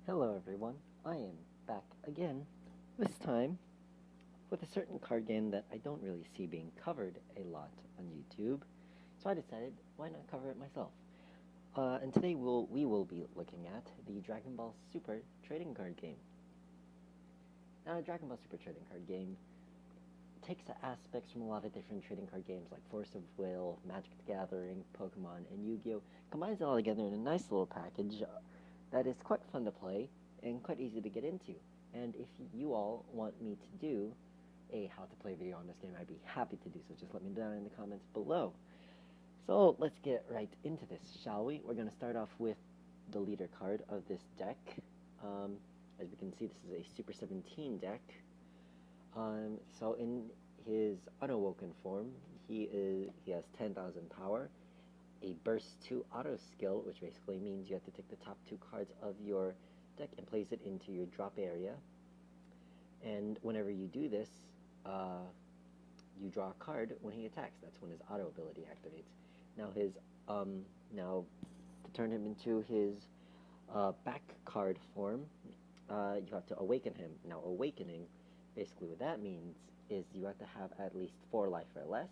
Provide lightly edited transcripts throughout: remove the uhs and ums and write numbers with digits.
Hello everyone, I am back again, this time with a certain card game that I don't really see being covered a lot on YouTube, so I decided why not cover it myself. And today we will be looking at the Dragon Ball Super trading card game. Now, a Dragon Ball Super trading card game takes aspects from a lot of different trading card games like Force of Will, Magic the Gathering, Pokemon, and Yu-Gi-Oh! Combines it all together in a nice little package that is quite fun to play and quite easy to get into. And if you all want me to do a how to play video on this game, I'd be happy to do so. Just let me know down in the comments below. So let's get right into this, shall we? We're going to start off with the leader card of this deck. As we can see, this is a Super 17 deck. So in his unawoken form, he has 10,000 power, a burst 2 auto skill, which basically means you have to take the top 2 cards of your deck and place it into your drop area. And whenever you do this, you draw a card when he attacks. That's when his auto ability activates. Now to turn him into his back card form, you have to awaken him. Now awakening, basically what that means is you have to have at least 4 life or less,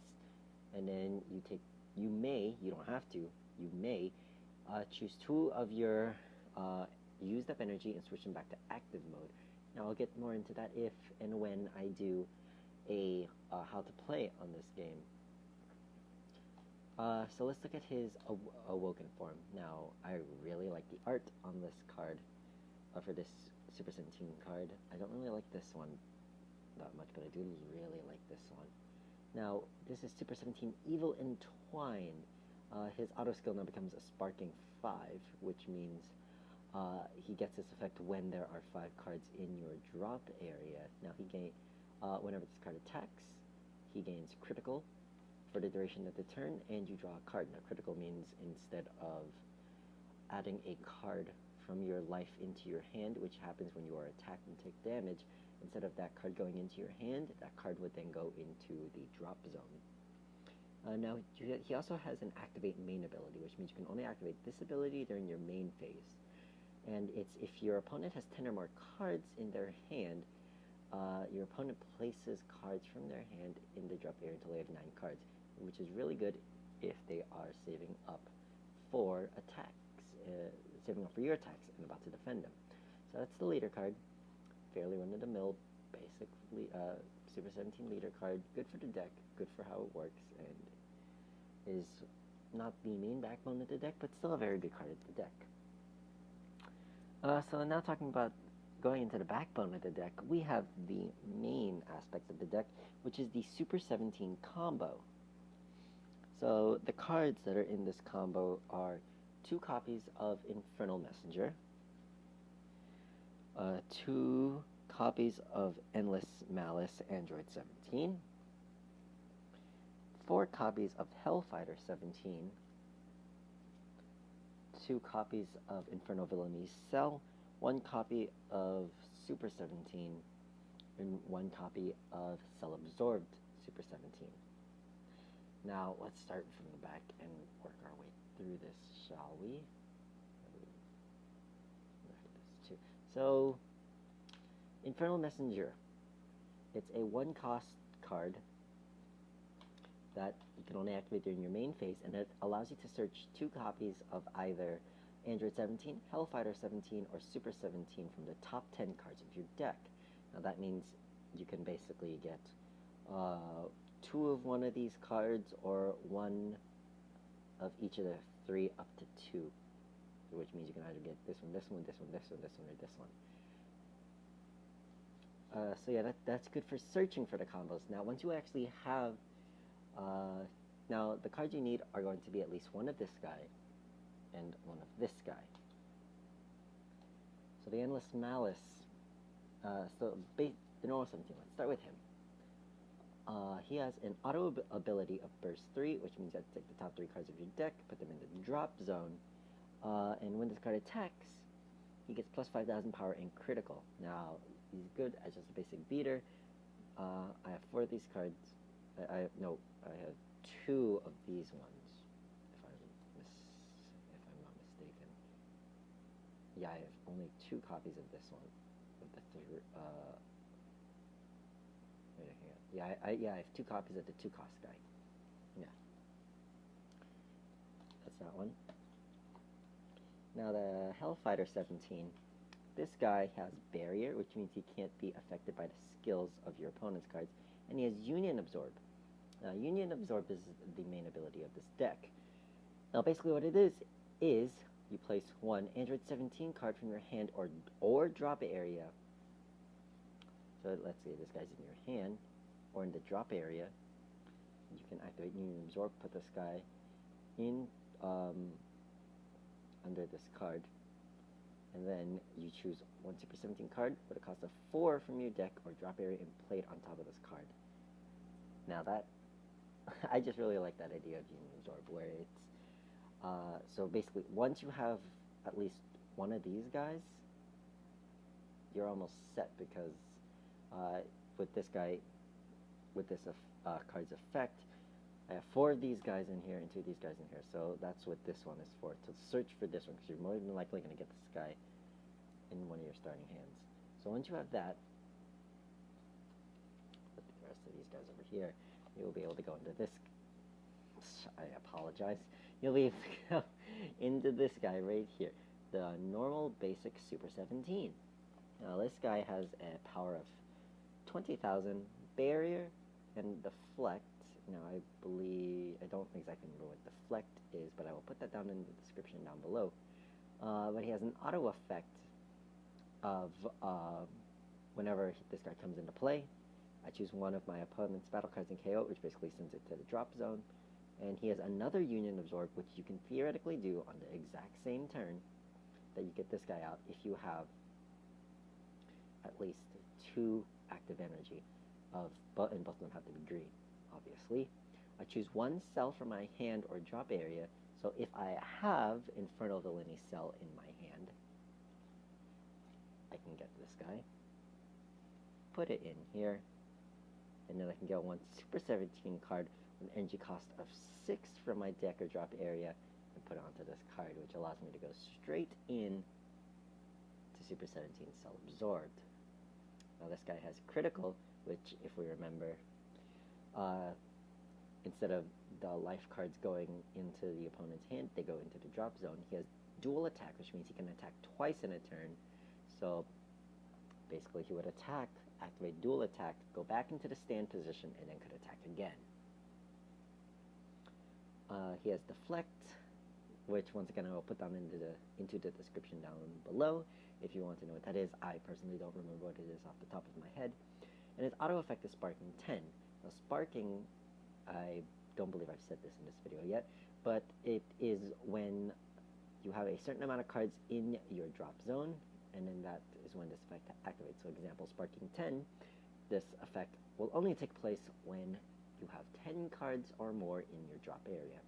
and then you don't have to, you may choose 2 of your used up energy and switch them back to active mode. Now I'll get more into that if and when I do a how to play on this game. So let's look at his awoken form. Now I really like the art on this card, for this Super 17 card. I don't really like this one that much, but I do really like this one. Now, this is Super 17 Evil Entwined. His auto skill now becomes a Sparking 5, which means he gets this effect when there are 5 cards in your drop area. Now, whenever this card attacks, he gains critical for the duration of the turn, and you draw a card. Now, critical means instead of adding a card from your life into your hand, which happens when you are attacked and take damage, instead of that card going into your hand, that card would then go into the drop zone. Now, he also has an activate main ability, which means you can only activate this ability during your main phase. And it's if your opponent has 10 or more cards in their hand, your opponent places cards from their hand in the drop area until they have 9 cards, which is really good if they are saving up for attacks, saving up for your attacks and about to defend them. So that's the leader card. Fairly run-of-the-mill, basically Super 17 leader card. Good for the deck, good for how it works, and is not the main backbone of the deck, but still a very good card of the deck. So now talking about going into the backbone of the deck, we have the main aspect of the deck, which is the Super 17 combo. So the cards that are in this combo are 2 copies of Infernal Messenger, 2 copies of Endless Malice Android 17, 4 copies of Hellfighter 17, 2 copies of Infernal Villainous Cell, 1 copy of Super 17, and 1 copy of Cell Absorbed Super 17. Now let's start from the back and work our way through this, shall we? So, Infernal Messenger. It's a 1-cost card that you can only activate during your main phase, and it allows you to search 2 copies of either Android 17, Hellfighter 17, or Super 17 from the top 10 cards of your deck. Now that means you can basically get 2 of one of these cards, or 1 of each of the 3 up to 2. Which means you can either get this one, this one, this one, this one, this one, or this one. So yeah, that's good for searching for the combos. Now, once you actually have... now, the cards you need are going to be at least 1 of this guy and 1 of this guy. So the Endless Malice... the normal 17, let's start with him. He has an auto ability of Burst 3, which means you have to take the top 3 cards of your deck, put them in the drop zone, and when this card attacks, he gets plus 5,000 power and critical. Now, he's good as just a basic beater. I have 4 of these cards. I have 2 of these ones, if I'm not mistaken. Yeah, I have only 2 copies of this one. With the wait, hang on. Yeah, I have 2 copies of the 2 cost guy. Yeah, that's that one. Now the Hellfighter 17. This guy has Barrier, which means he can't be affected by the skills of your opponent's cards, and he has Union Absorb. Now, Union Absorb is the main ability of this deck. Now, basically what it is you place 1 Android 17 card from your hand or drop area. So let's say this guy's in your hand, or in the drop area. You can activate Union Absorb, put this guy in under this card, and then you choose 1 Super 17 card with a cost of 4 from your deck or drop area and play it on top of this card. Now that, I just really like that idea of Union Absorb, where it's, so basically, once you have at least one of these guys, you're almost set, because with this guy, with this card's effect, I have 4 of these guys in here and 2 of these guys in here, so that's what this one is for, to search for this one, because you're more than likely going to get this guy in one of your starting hands. So once you have that, put the rest of these guys over here, you'll be able to go into this, I apologize, you'll be able to go into this guy right here, the normal basic Super 17. Now this guy has a power of 20,000, Barrier, and Deflect. Now I don't exactly remember what Deflect is, but I will put that down in the description down below. But he has an auto effect of whenever this guy comes into play, I choose one of my opponent's battle cards and KO, which basically sends it to the drop zone. And he has another Union Absorb, which you can theoretically do on the exact same turn that you get this guy out if you have at least 2 active energy and both of them have to be green, obviously. I choose 1 cell from my hand or drop area, so if I have Infernal Villainy cell in my hand, I can get this guy, put it in here, and then I can get 1 Super 17 card with an energy cost of 6 from my deck or drop area and put it onto this card, which allows me to go straight in to Super 17 Cell Absorbed. Now this guy has critical, which, if we remember, instead of the life cards going into the opponent's hand, they go into the drop zone. He has dual attack, which means he can attack twice in a turn. So basically he would attack, activate dual attack, go back into the stand position, and then could attack again. He has Deflect, which once again I will put down into the description down below if you want to know what that is. I personally don't remember what it is off the top of my head. And its auto effect is Sparking 10. Now Sparking, I don't believe I've said this in this video yet, but it is when you have a certain amount of cards in your drop zone, and then that is when this effect activates. So example, Sparking 10, this effect will only take place when you have 10 cards or more in your drop area.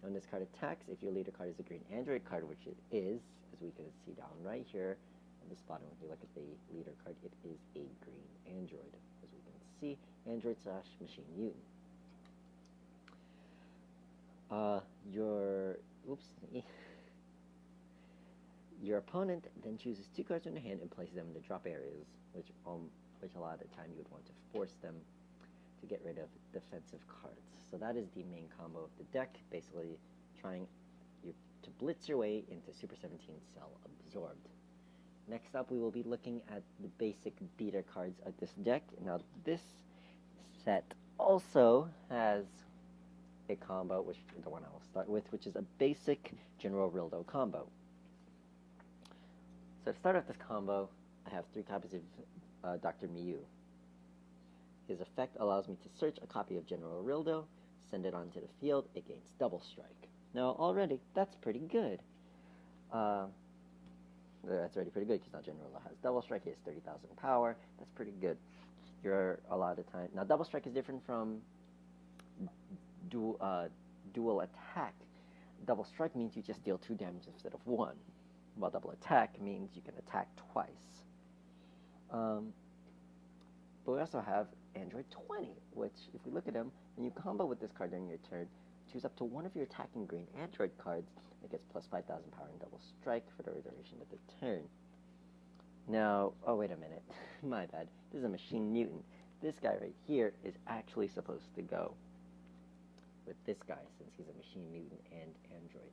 Now when this card attacks, if your leader card is a green Android card, which it is, as we can see down right here at this bottom, if you look at the leader card, it is a green Android, as we can see, Android/Machine Mutant. Your opponent then chooses 2 cards from their hand and places them in the drop areas, which a lot of the time you would want to force them to get rid of defensive cards. So that is the main combo of the deck, basically trying to blitz your way into Super 17 Cell Absorbed. Next up, we will be looking at the basic beater cards of this deck. Now, this set also has a combo, which is the one I will start with, which is a basic General Rildo combo. So to start off this combo, I have 3 copies of Dr. Miyu. His effect allows me to search a copy of General Rildo, send it onto the field, it gains double strike. Now already, that's pretty good. That's already pretty good, because now General Rildo has double strike, he has 30,000 power, that's pretty good. You're a lot of time. Now double strike is different from dual attack. Double strike means you just deal 2 damage instead of 1, while double attack means you can attack twice. But we also have Android 20, which, if we look at him, when you combo with this card during your turn, choose up to one of your attacking green android cards that gets plus 5,000 power and double strike for the duration of the turn. Now, oh wait a minute, my bad. This is a machine mutant. This guy right here is actually supposed to go with this guy since he's a machine mutant and android.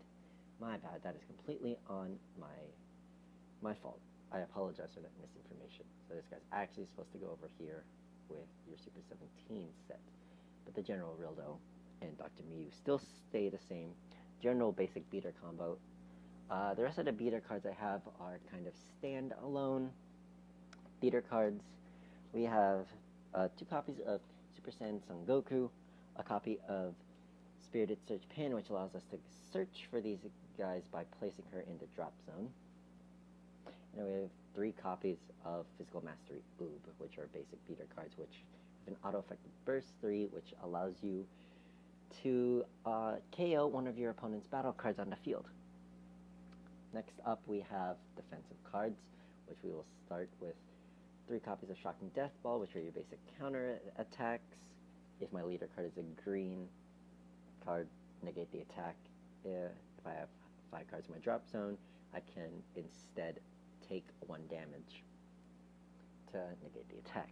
My bad. That is completely on my fault. I apologize for that misinformation. So this guy's actually supposed to go over here with your Super 17 set. But the General Rildo and Dr. Mew still stay the same. General basic beater combo. The rest of the beater cards I have are kind of stand-alone beater cards. We have 2 copies of Super Saiyan Son Goku, a copy of Spirited Search Pin, which allows us to search for these guys by placing her in the drop zone. And we have 3 copies of Physical Mastery Oob, which are basic beater cards, which have an auto-effective Burst 3, which allows you to KO one of your opponent's battle cards on the field. Next up, we have defensive cards, which we will start with 3 copies of Shocking Death Ball, which are your basic counter attacks. If my leader card is a green card, negate the attack. If I have 5 cards in my drop zone, I can instead take 1 damage to negate the attack.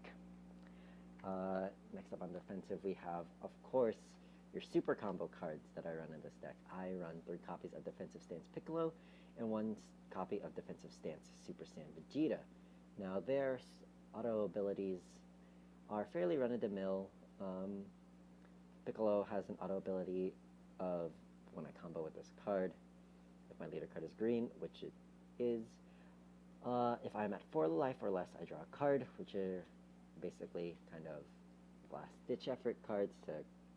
Next up on defensive, we have, of course, your super combo cards that I run in this deck. I run 3 copies of Defensive Stance Piccolo and 1 copy of Defensive Stance Super Saiyan Vegeta. Now, their auto abilities are fairly run-of-the-mill. Piccolo has an auto ability of when I combo with this card, if my leader card is green, which it is, if I'm at 4 life or less, I draw a card, which are basically kind of last-ditch effort cards to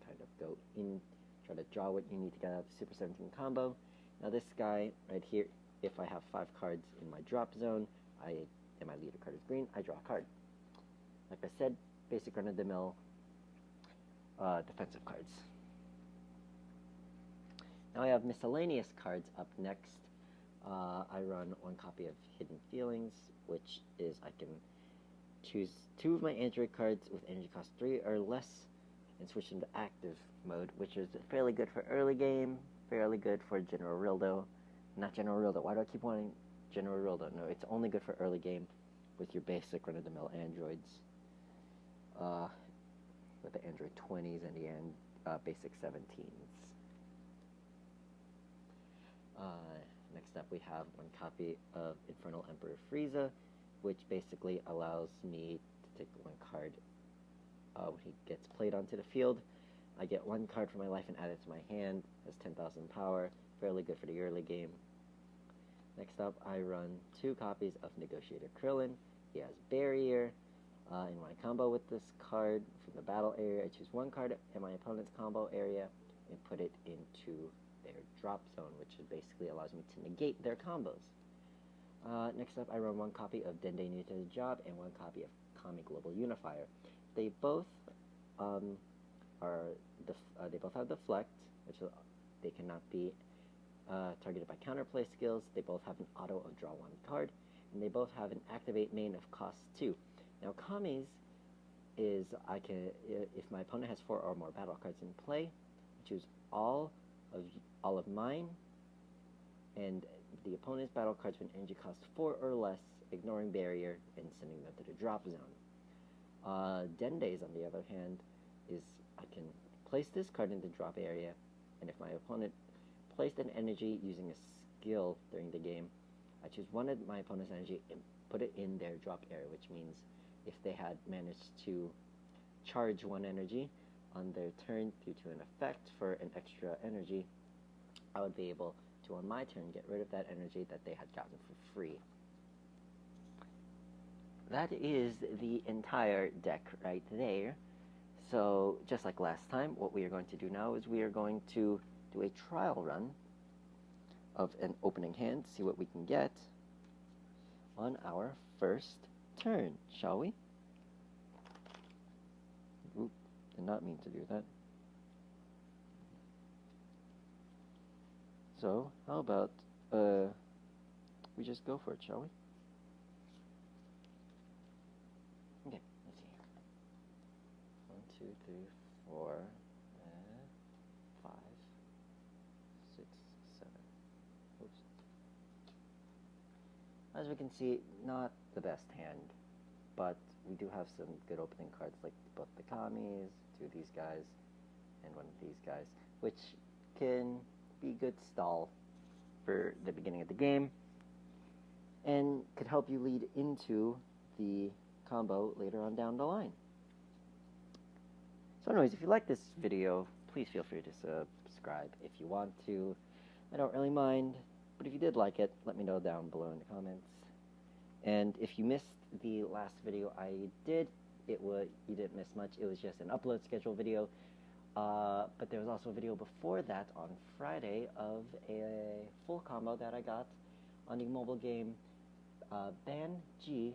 kind of go in, try to draw what you need to get out of Super 17 combo. Now this guy right here, if I have 5 cards in my drop zone, and my leader card is green, I draw a card. Like I said, basic run-of-the-mill defensive cards. Now I have miscellaneous cards up next. I run 1 copy of Hidden Feelings, which is I can choose 2 of my android cards with energy cost 3 or less and switch them to active mode, which is fairly good for early game, fairly good for General Rildo. Not General Rildo. Why do I keep wanting General Rildo? No, it's only good for early game with your basic run-of-the-mill androids. With the Android 20s and the basic 17s. Next up, we have 1 copy of Infernal Emperor Frieza, which basically allows me to take 1 card when he gets played onto the field. I get 1 card from my life and add it to my hand. Has 10,000 power, fairly good for the early game. Next up, I run 2 copies of Negotiator Krillin. He has Barrier. In my combo with this card from the battle area, I choose 1 card in my opponent's combo area and put it into their drop zone, which basically allows me to negate their combos. Next up, I run 1 copy of Dende New to the Job and 1 copy of Kami Global Unifier. They both they both have Deflect, which they cannot be targeted by counterplay skills. They both have an auto of draw 1 card, and they both have an activate main of cost 2. Now, Kami's is if my opponent has 4 or more battle cards in play, I choose all of mine, and the opponent's battle cards with energy cost 4 or less, ignoring barrier and sending them to the drop zone. Dende's, on the other hand, is I can place this card in the drop area, and if my opponent placed an energy using a skill during the game, I choose 1 of my opponent's energy and put it in their drop area, which means if they had managed to charge 1 energy on their turn due to an effect for an extra energy, I would be able to, on my turn, get rid of that energy that they had gotten for free. That is the entire deck right there. So, just like last time, what we are going to do now is we are going to do a trial run of an opening hand, see what we can get on our first turn, shall we? Oop, did not mean to do that. So, how about we just go for it, shall we? Okay, let's see here. 1, 2, 3, 4, 5. as we can see, not the best hand, but we do have some good opening cards like both the Kamis, two of these guys, and one of these guys, which can be good stall for the beginning of the game and could help you lead into the combo later on down the line. So anyways, if you like this video, please feel free to subscribe if you want to. I don't really mind, but if you did like it, let me know down below in the comments. And if you missed the last video I did, you didn't miss much. It was just an upload schedule video. But there was also a video before that on Friday of a full combo that I got on the mobile game Band G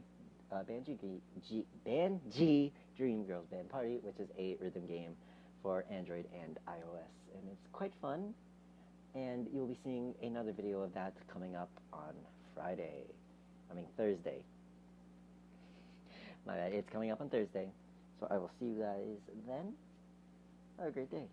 Dream Girls Band Party, which is a rhythm game for Android and iOS, and it's quite fun. And you'll be seeing another video of that coming up on Thursday. My bad, it's coming up on Thursday. So I will see you guys then. Have a great day.